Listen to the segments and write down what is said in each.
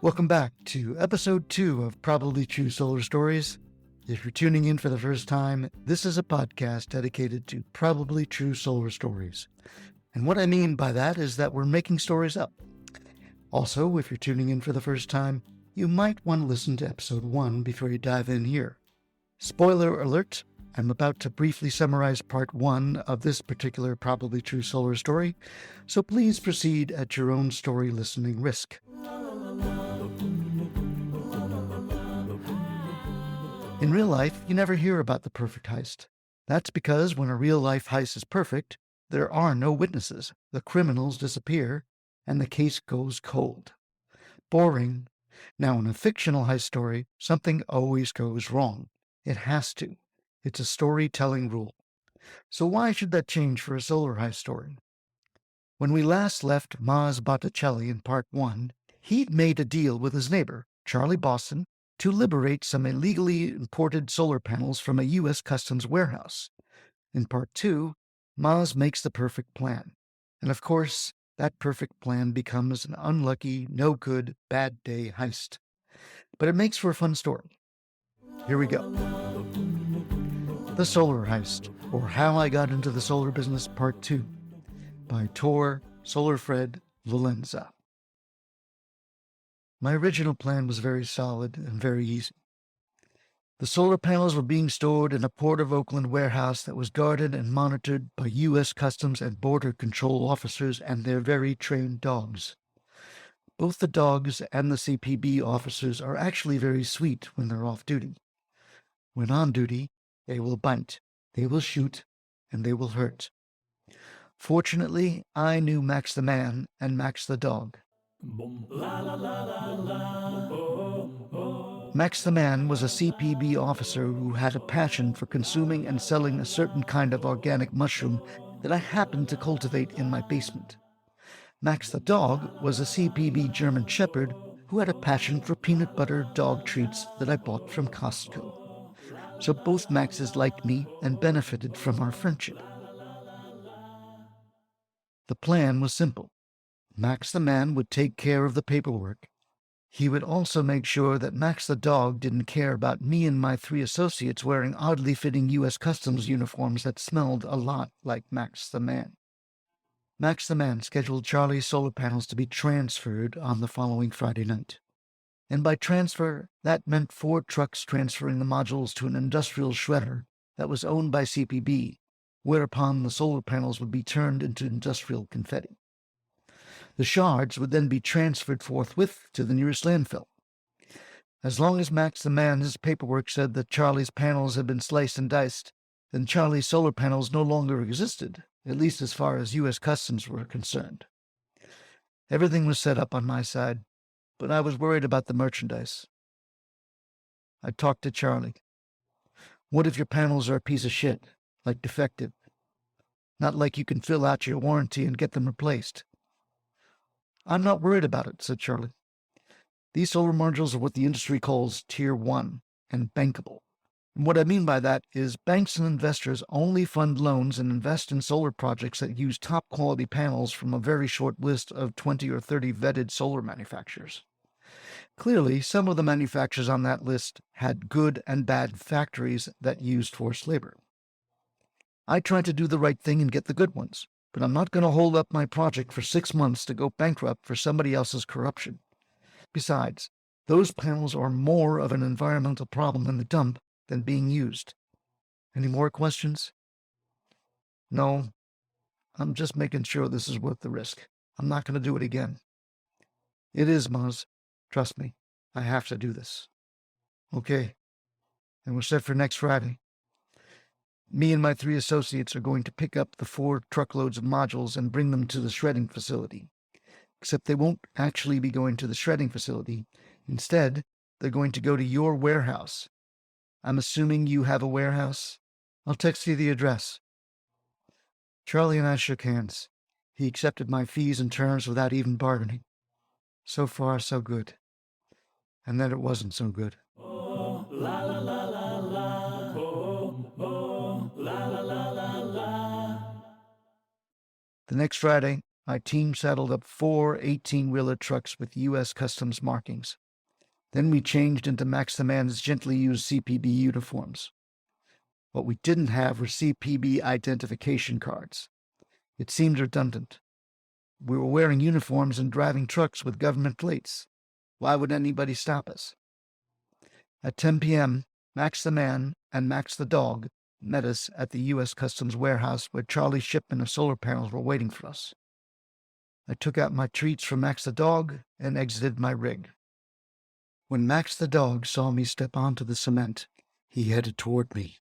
Welcome back to episode 2 of Probably True Solar Stories. If you're tuning in for the first time, this is a podcast dedicated to probably true solar stories. And what I mean by that is that we're making stories up. Also, if you're tuning in for the first time, you might want to listen to episode 1 before you dive in here. Spoiler alert, I'm about to briefly summarize part 1 of this particular probably true solar story, so please proceed at your own story listening risk. In real life, you never hear about the perfect heist. That's because when a real-life heist is perfect, there are no witnesses, the criminals disappear, and the case goes cold. Boring. Now, in a fictional heist story, something always goes wrong. It has to. It's a storytelling rule. So why should that change for a solar heist story? When we last left Mazz Botticelli in part 1, he'd made a deal with his neighbor, Charlie Boston, to liberate some illegally imported solar panels from a U.S. Customs warehouse. In part 2, Mazz makes the perfect plan. And of course, that perfect plan becomes an unlucky, no-good, bad day heist. But it makes for a fun story. Here we go. The Solar Heist, or How I Got into the Solar Business, Part 2, by Tor Solarfred Valenza. My original plan was very solid and very easy. The solar panels were being stored in a Port of Oakland warehouse that was guarded and monitored by U.S. Customs and Border Control officers and their very trained dogs. Both the dogs and the CPB officers are actually very sweet when they're off duty. When on duty, they will bite, they will shoot, and they will hurt. Fortunately, I knew Max the man and Max the dog. Max the man was a CPB officer who had a passion for consuming and selling a certain kind of organic mushroom that I happened to cultivate in my basement. Max the dog was a CPB German Shepherd who had a passion for peanut butter dog treats that I bought from Costco. So both Maxes liked me and benefited from our friendship. The plan was simple. Max the man would take care of the paperwork. He would also make sure that Max the dog didn't care about me and my 3 associates wearing oddly fitting U.S. Customs uniforms that smelled a lot like Max the man. Max the man scheduled Charlie's solar panels to be transferred on the following Friday night. And by transfer, that meant 4 trucks transferring the modules to an industrial shredder that was owned by CPB, whereupon the solar panels would be turned into industrial confetti. The shards would then be transferred forthwith to the nearest landfill. As long as Max the man's paperwork said that Charlie's panels had been sliced and diced, then Charlie's solar panels no longer existed, at least as far as U.S. Customs were concerned. Everything was set up on my side, but I was worried about the merchandise. I talked to Charlie. What if your panels are a piece of shit, like defective? Not like you can fill out your warranty and get them replaced. I'm not worried about it, said Charlie. These solar modules are what the industry calls Tier 1 and bankable. And what I mean by that is banks and investors only fund loans and invest in solar projects that use top-quality panels from a very short list of 20 or 30 vetted solar manufacturers. Clearly, some of the manufacturers on that list had good and bad factories that used forced labor. I tried to do the right thing and get the good ones, but I'm not going to hold up my project for 6 months to go bankrupt for somebody else's corruption. Besides, those panels are more of an environmental problem in the dump than being used. Any more questions? No, I'm just making sure this is worth the risk. I'm not going to do it again. It is, Mazz. Trust me, I have to do this. Okay, and we're set for next Friday. Me and my 3 associates are going to pick up the 4 truckloads of modules and bring them to the shredding facility. Except they won't actually be going to the shredding facility. Instead, they're going to go to your warehouse. I'm assuming you have a warehouse? I'll text you the address. Charlie and I shook hands. He accepted my fees and terms without even bargaining. So far, so good. And then it wasn't so good. The next Friday, my team saddled up 4 18-wheeler trucks with U.S. Customs markings. Then we changed into Max the Man's gently used CPB uniforms. What we didn't have were CPB identification cards. It seemed redundant. We were wearing uniforms and driving trucks with government plates. Why would anybody stop us? At 10 p.m., Max the Man and Max the Dog met us at the U.S. Customs warehouse where Charlie's shipment of solar panels were waiting for us. I took out my treats for Max the Dog and exited my rig. When Max the Dog saw me step onto the cement, he headed toward me.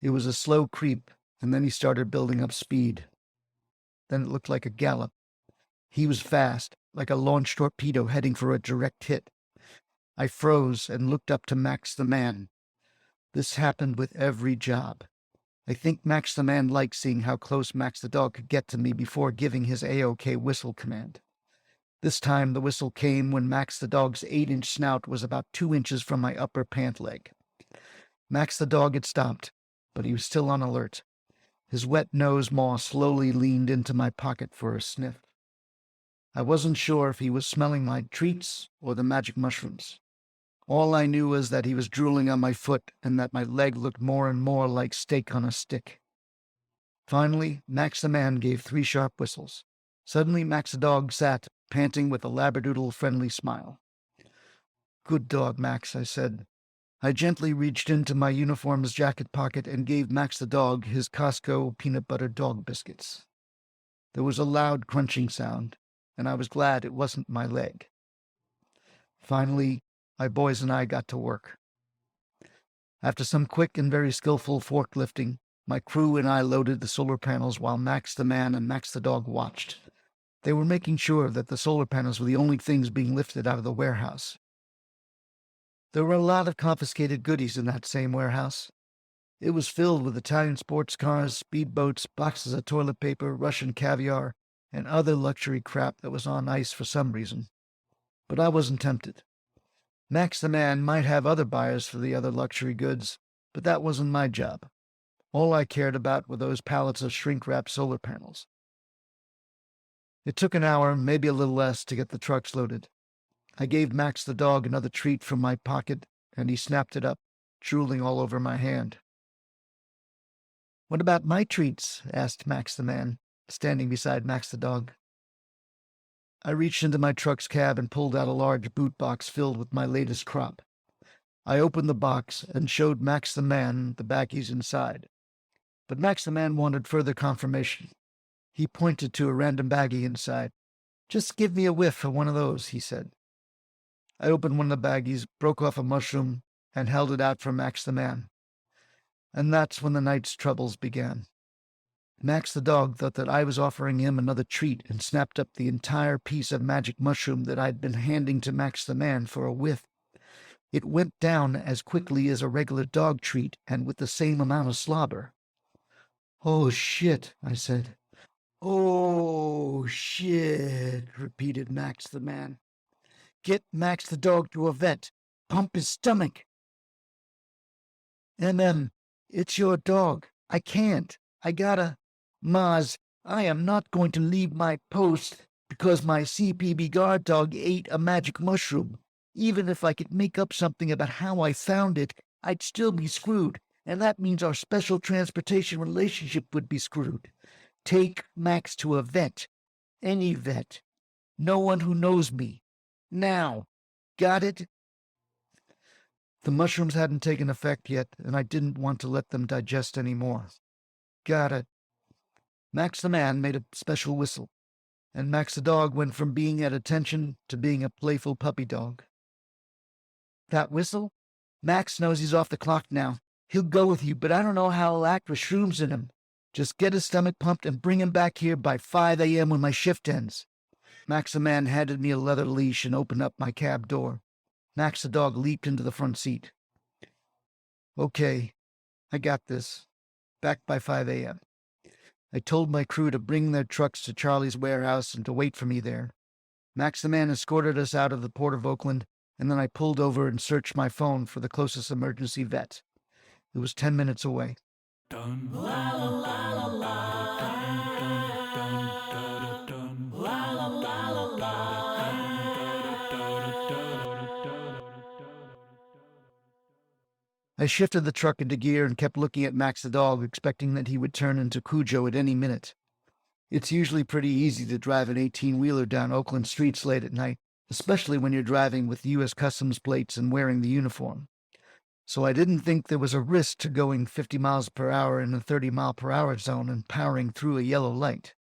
It was a slow creep, and then he started building up speed. Then it looked like a gallop. He was fast, like a launched torpedo heading for a direct hit. I froze and looked up to Max the Man. This happened with every job. I think Max the Man liked seeing how close Max the Dog could get to me before giving his A-OK whistle command. This time the whistle came when Max the Dog's 8-inch snout was about 2 inches from my upper pant leg. Max the Dog had stopped, but he was still on alert. His wet nose maw slowly leaned into my pocket for a sniff. I wasn't sure if he was smelling my treats or the magic mushrooms. All I knew was that he was drooling on my foot and that my leg looked more and more like steak on a stick. Finally, Max the Man gave 3 sharp whistles. Suddenly, Max the Dog sat, panting with a labradoodle-friendly smile. "Good dog, Max," I said. I gently reached into my uniform's jacket pocket and gave Max the Dog his Costco peanut butter dog biscuits. There was a loud crunching sound, and I was glad it wasn't my leg. Finally, my boys and I got to work. After some quick and very skillful forklifting, my crew and I loaded the solar panels while Max the Man and Max the Dog watched. They were making sure that the solar panels were the only things being lifted out of the warehouse. There were a lot of confiscated goodies in that same warehouse. It was filled with Italian sports cars, speedboats, boxes of toilet paper, Russian caviar, and other luxury crap that was on ice for some reason. But I wasn't tempted. Max the Man might have other buyers for the other luxury goods, but that wasn't my job. All I cared about were those pallets of shrink-wrapped solar panels. It took an hour, maybe a little less, to get the trucks loaded. I gave Max the Dog another treat from my pocket, and he snapped it up, drooling all over my hand. "What about my treats?" asked Max the Man, standing beside Max the Dog. I reached into my truck's cab and pulled out a large boot box filled with my latest crop. I opened the box and showed Max the Man the baggies inside. But Max the Man wanted further confirmation. He pointed to a random baggie inside. "Just give me a whiff of one of those," he said. I opened one of the baggies, broke off a mushroom, and held it out for Max the Man. And that's when the night's troubles began. Max the Dog thought that I was offering him another treat and snapped up the entire piece of magic mushroom that I'd been handing to Max the Man for a whiff. It went down as quickly as a regular dog treat and with the same amount of slobber. "Oh, shit," I said. "Oh, shit," repeated Max the Man. "Get Max the Dog to a vet. Pump his stomach." It's your dog. I can't. I gotta. Mazz, I am not going to leave my post because my CPB guard dog ate a magic mushroom. Even if I could make up something about how I found it, I'd still be screwed, and that means our special transportation relationship would be screwed. Take Max to a vet. Any vet. No one who knows me. Now. Got it?" The mushrooms hadn't taken effect yet, and I didn't want to let them digest any more. "Got it." Max the Man made a special whistle, and Max the Dog went from being at attention to being a playful puppy dog. "That whistle? Max knows he's off the clock now. He'll go with you, but I don't know how he'll act with shrooms in him. Just get his stomach pumped and bring him back here by 5 a.m. when my shift ends." Max the Man handed me a leather leash and opened up my cab door. Max the Dog leaped into the front seat. "Okay, I got this. Back by 5 a.m. I told my crew to bring their trucks to Charlie's warehouse and to wait for me there. Max the Man escorted us out of the Port of Oakland, and then I pulled over and searched my phone for the closest emergency vet. It was 10 minutes away. Dun, la, la, la, la, la. I shifted the truck into gear and kept looking at Max the dog, expecting that he would turn into Cujo at any minute. It's usually pretty easy to drive an 18-wheeler down Oakland streets late at night, especially when you're driving with U.S. Customs plates and wearing the uniform. So I didn't think there was a risk to going 50 miles per hour in a 30-mile-per-hour zone and powering through a yellow light.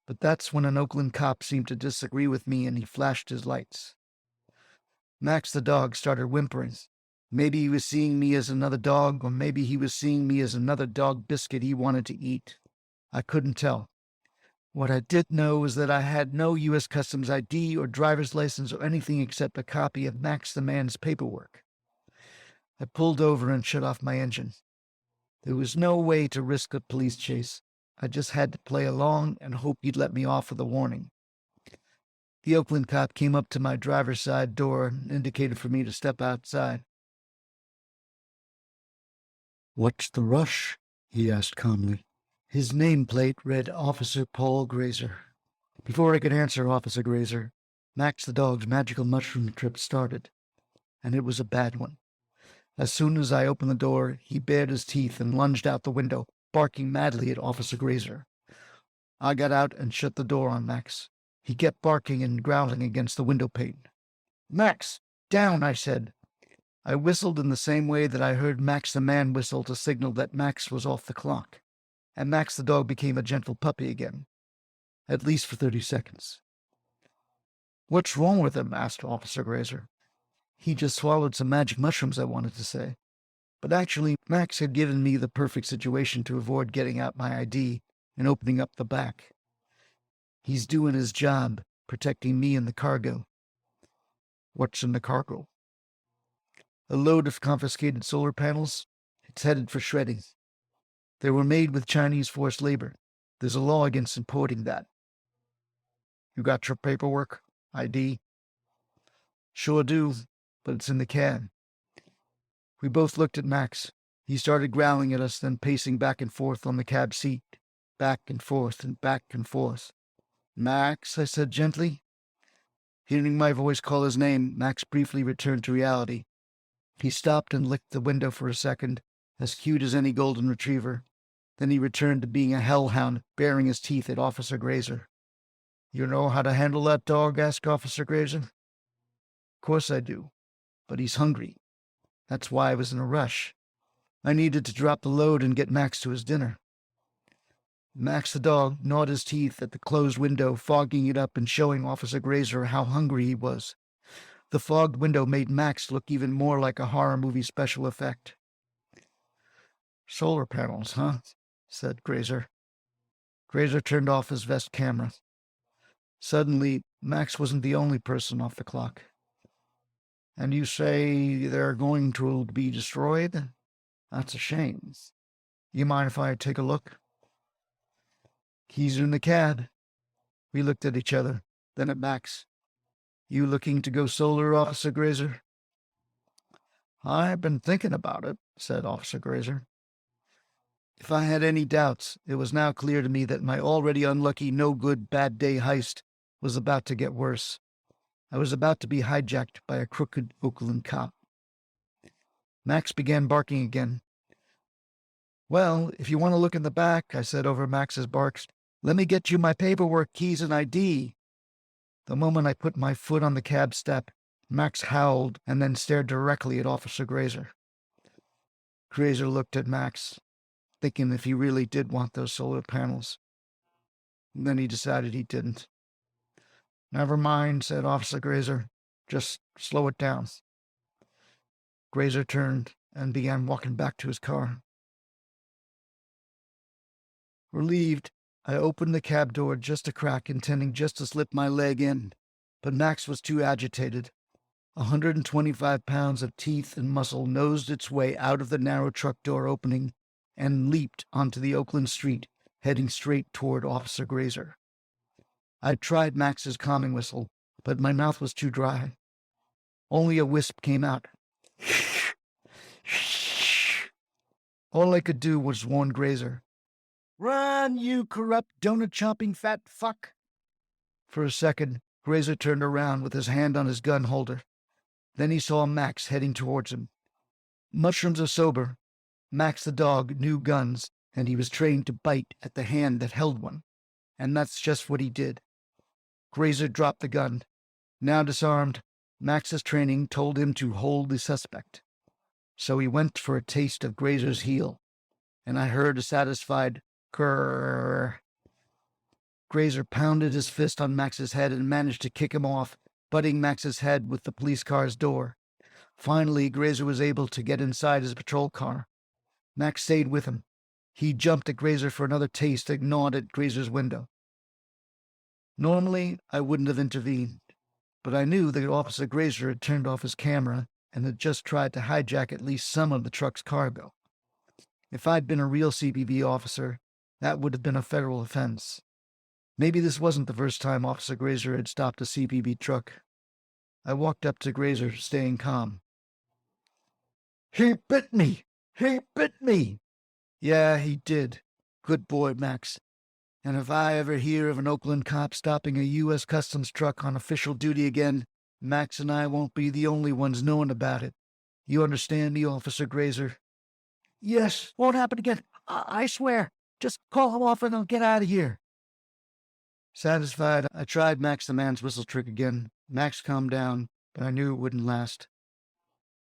But that's when an Oakland cop seemed to disagree with me and he flashed his lights. Max the dog started whimpering. Maybe he was seeing me as another dog, or maybe he was seeing me as another dog biscuit he wanted to eat. I couldn't tell. What I did know was that I had no U.S. Customs ID or driver's license or anything except a copy of Max the man's paperwork. I pulled over and shut off my engine. There was no way to risk a police chase. I just had to play along and hope he'd let me off with a warning. The Oakland cop came up to my driver's side door and indicated for me to step outside. "What's the rush?" he asked calmly. His nameplate read Officer Paul Grazer. Before I could answer Officer Grazer, Max the dog's magical mushroom trip started, and it was a bad one. As soon as I opened the door, he bared his teeth and lunged out the window, barking madly at Officer Grazer. I got out and shut the door on Max. He kept barking and growling against the window pane. "Max, down," I said. I whistled in the same way that I heard Max the man whistle to signal that Max was off the clock, and Max the dog became a gentle puppy again, at least for 30 seconds. "What's wrong with him?" asked Officer Grazer. "He just swallowed some magic mushrooms," I wanted to say. But actually, Max had given me the perfect situation to avoid getting out my ID and opening up the back. He's doing his job, protecting me and the cargo. "What's in the cargo?" "A load of confiscated solar panels. It's headed for shredding. They were made with Chinese forced labor. There's a law against importing that." "You got your paperwork? ID?" "Sure do, but it's in the cab." We both looked at Max. He started growling at us, then pacing back and forth on the cab seat, back and forth and back and forth. "Max," I said gently. Hearing my voice call his name, Max briefly returned to reality. He stopped and licked the window for a second, as cute as any golden retriever. Then he returned to being a hellhound, baring his teeth at Officer Grazer. "You know how to handle that dog?" asked Officer Grazer. "Of course I do, but he's hungry. That's why I was in a rush. I needed to drop the load and get Max to his dinner." Max the dog gnawed his teeth at the closed window, fogging it up and showing Officer Grazer how hungry he was. The fogged window made Max look even more like a horror movie special effect. "Solar panels, huh?" said Grazer. Grazer turned off his vest camera. Suddenly, Max wasn't the only person off the clock. "And you say they're going to be destroyed? That's a shame. You mind if I take a look?" "Keys are in the cab." We looked at each other, then at Max. "You looking to go solar, Officer Grazer?" "I've been thinking about it," said Officer Grazer. If I had any doubts, it was now clear to me that my already unlucky, no-good, bad day heist was about to get worse. I was about to be hijacked by a crooked Oakland cop. Max began barking again. "Well, if you want to look in the back," I said over Max's barks, "let me get you my paperwork, keys, and ID." The moment I put my foot on the cab step, Max howled and then stared directly at Officer Grazer. Grazer looked at Max, thinking if he really did want those solar panels. And then he decided he didn't. "Never mind," said Officer Grazer. "Just slow it down." Grazer turned and began walking back to his car. Relieved, I opened the cab door just a crack, intending just to slip my leg in, but Max was too agitated. 125 pounds of teeth and muscle nosed its way out of the narrow truck door opening and leaped onto the Oakland street, heading straight toward Officer Grazer. I tried Max's calming whistle, but my mouth was too dry. Only a wisp came out. All I could do was warn Grazer. "Run, you corrupt, donut-chomping fat fuck!" For a second, Grazer turned around with his hand on his gun holder. Then he saw Max heading towards him. Mushrooms are sober. Max the dog knew guns, and he was trained to bite at the hand that held one. And that's just what he did. Grazer dropped the gun. Now disarmed, Max's training told him to hold the suspect. So he went for a taste of Grazer's heel, and I heard a satisfied grrr. Grazer pounded his fist on Max's head and managed to kick him off, butting Max's head with the police car's door. Finally, Grazer was able to get inside his patrol car. Max stayed with him. He jumped at Grazer for another taste and gnawed at Grazer's window. Normally, I wouldn't have intervened, but I knew that Officer Grazer had turned off his camera and had just tried to hijack at least some of the truck's cargo. If I'd been a real CBB officer, that would have been a federal offense. Maybe this wasn't the first time Officer Grazer had stopped a CBB truck. I walked up to Grazer, staying calm. "He bit me! He bit me!" "Yeah, he did. Good boy, Max. And if I ever hear of an Oakland cop stopping a U.S. Customs truck on official duty again, Max and I won't be the only ones knowing about it. You understand me, Officer Grazer?" "Yes, won't happen again. I swear. Just call him off and I'll get out of here." Satisfied, I tried Max the man's whistle trick again. Max calmed down, but I knew it wouldn't last.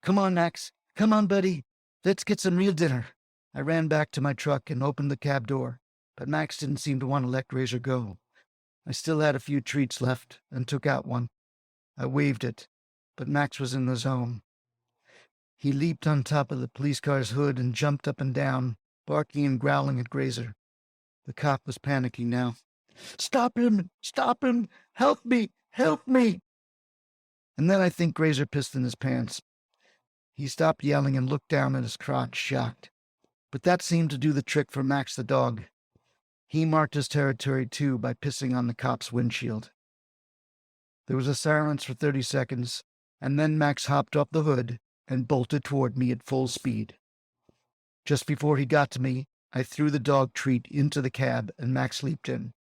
"Come on, Max. Come on, buddy. Let's get some real dinner." I ran back to my truck and opened the cab door, but Max didn't seem to want to let Grazer go. I still had a few treats left and took out one. I waved it, but Max was in the zone. He leaped on top of the police car's hood and jumped up and down, barking and growling at Grazer. The cop was panicking now. "Stop him! Stop him! Help me! Help me!" And then I think Grazer pissed in his pants. He stopped yelling and looked down at his crotch, shocked. But that seemed to do the trick for Max the dog. He marked his territory, too, by pissing on the cop's windshield. There was a silence for 30 seconds, and then Max hopped off the hood and bolted toward me at full speed. Just before he got to me, I threw the dog treat into the cab, and Max leaped in.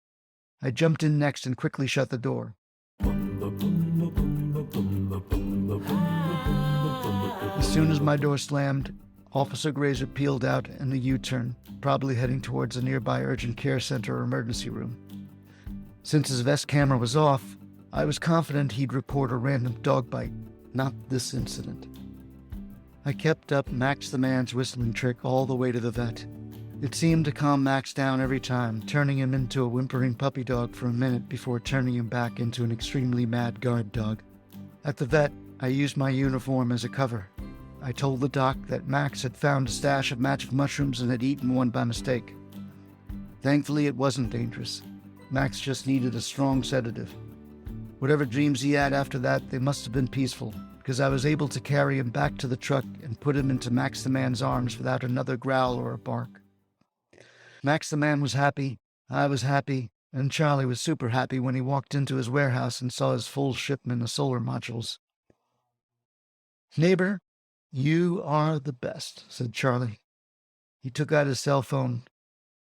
I jumped in next and quickly shut the door. As soon as my door slammed, Officer Grazer peeled out in a U-turn, probably heading towards a nearby urgent care center or emergency room. Since his vest camera was off, I was confident he'd report a random dog bite, not this incident. I kept up Max the man's whistling trick all the way to the vet. It seemed to calm Max down every time, turning him into a whimpering puppy dog for a minute before turning him back into an extremely mad guard dog. At the vet, I used my uniform as a cover. I told the doc that Max had found a stash of magic mushrooms and had eaten one by mistake. Thankfully, it wasn't dangerous. Max just needed a strong sedative. Whatever dreams he had after that, they must have been peaceful, because I was able to carry him back to the truck and put him into Max the man's arms without another growl or a bark. Max the man was happy, I was happy, and Charlie was super happy when he walked into his warehouse and saw his full shipment of solar modules. "Neighbor, you are the best," said Charlie. He took out his cell phone.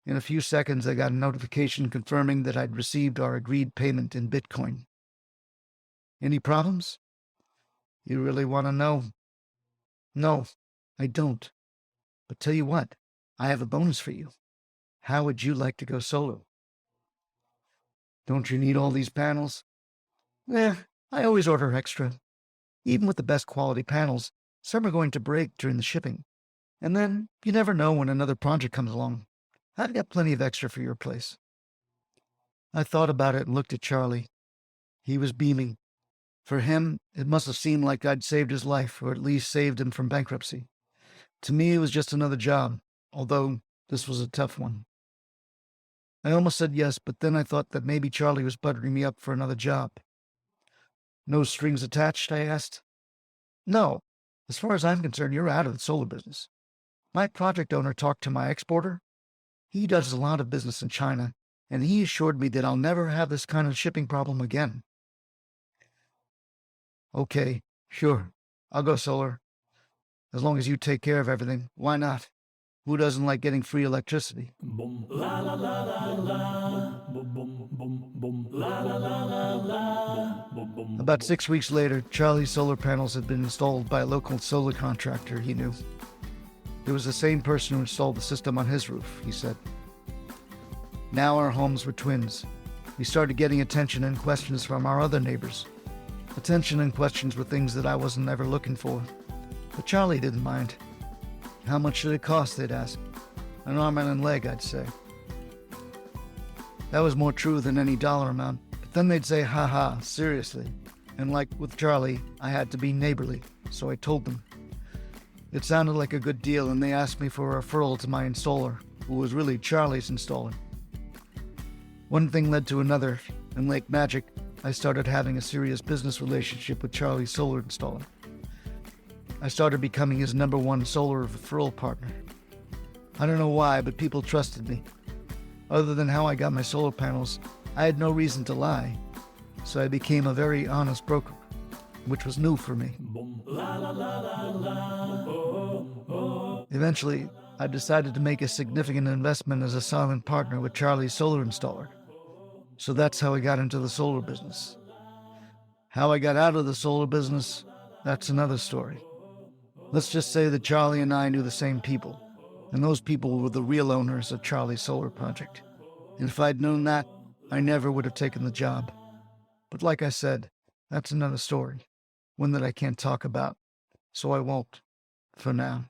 In a few seconds, I got a notification confirming that I'd received our agreed payment in Bitcoin. "Any problems?" "You really want to know?" "No, I don't. But tell you what, I have a bonus for you. How would you like to go solo?" "Don't you need all these panels?" I always order extra. Even with the best quality panels, some are going to break during the shipping. And then you never know when another project comes along. I've got plenty of extra for your place." I thought about it and looked at Charlie. He was beaming. For him, it must have seemed like I'd saved his life, or at least saved him from bankruptcy. To me, it was just another job, although this was a tough one. I almost said yes, but then I thought that maybe Charlie was buttering me up for another job. "No strings attached?" I asked. "No. As far as I'm concerned, you're out of the solar business. My project owner talked to my exporter. He does a lot of business in China, and he assured me that I'll never have this kind of shipping problem again." "Okay, sure. I'll go solar. As long as you take care of everything, why not? Who doesn't like getting free electricity?" Boom, la la la la la. Boom, boom, boom, boom, la la la la la. Boom, boom. About 6 weeks later, Charlie's solar panels had been installed by a local solar contractor he knew. It was the same person who installed the system on his roof, he said. Now our homes were twins. We started getting attention and questions from our other neighbors. Attention and questions were things that I wasn't ever looking for. But Charlie didn't mind. How much should it cost, they'd ask. An arm and a leg, I'd say. That was more true than any dollar amount. But then they'd say, ha, seriously. And like with Charlie, I had to be neighborly, so I told them. It sounded like a good deal, and they asked me for a referral to my installer, who was really Charlie's installer. One thing led to another, and like magic, I started having a serious business relationship with Charlie's solar installer. I started becoming his #1 solar referral partner. I don't know why, but people trusted me. Other than how I got my solar panels, I had no reason to lie, so I became a very honest broker, which was new for me. Eventually, I decided to make a significant investment as a silent partner with Charlie's solar installer. So that's how I got into the solar business. How I got out of the solar business, that's another story. Let's just say that Charlie and I knew the same people, and those people were the real owners of Charlie's solar project. And if I'd known that, I never would have taken the job. But like I said, that's another story, one that I can't talk about, so I won't, for now.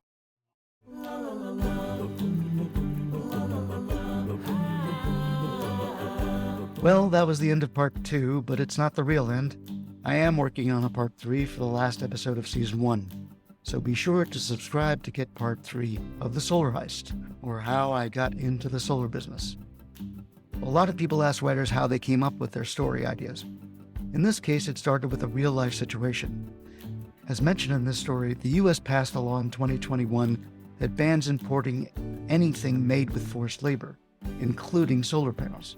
Well, that was the end of part 2, but it's not the real end. I am working on a part 3 for the last episode of season 1. So be sure to subscribe to get part 3 of The Solar Heist, or how I got into the solar business. A lot of people ask writers how they came up with their story ideas. In this case, it started with a real-life situation. As mentioned in this story, the U.S. passed a law in 2021 that bans importing anything made with forced labor, including solar panels.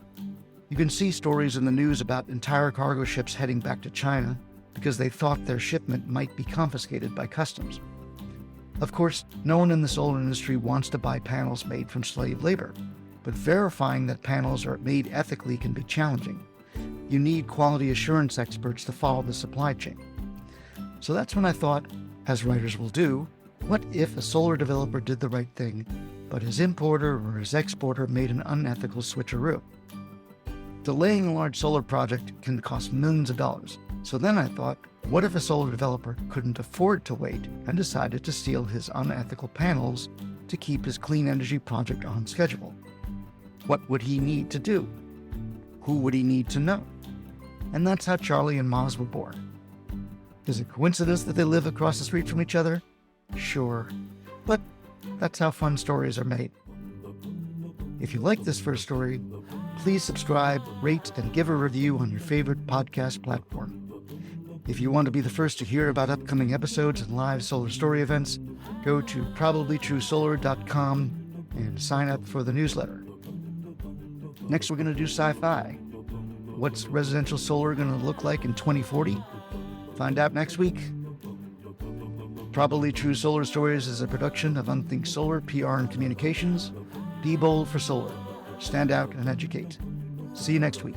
You can see stories in the news about entire cargo ships heading back to China because they thought their shipment might be confiscated by customs. Of course, no one in the solar industry wants to buy panels made from slave labor, but verifying that panels are made ethically can be challenging. You need quality assurance experts to follow the supply chain. So that's when I thought, as writers will do, what if a solar developer did the right thing, but his importer or his exporter made an unethical switcheroo? Delaying a large solar project can cost millions of dollars. So then I thought, what if a solar developer couldn't afford to wait and decided to steal his unethical panels to keep his clean energy project on schedule? What would he need to do? Who would he need to know? And that's how Charlie and Mazz were born. Is it coincidence that they live across the street from each other? Sure, but that's how fun stories are made. If you like this first story, please subscribe, rate, and give a review on your favorite podcast platform. If you want to be the first to hear about upcoming episodes and live solar story events, go to probablytruesolar.com and sign up for the newsletter. Next, we're going to do sci-fi. What's residential solar going to look like in 2040? Find out next week. Probably True Solar Stories is a production of Unthink Solar, PR and Communications. Be bold for solar. Stand out and educate. See you next week.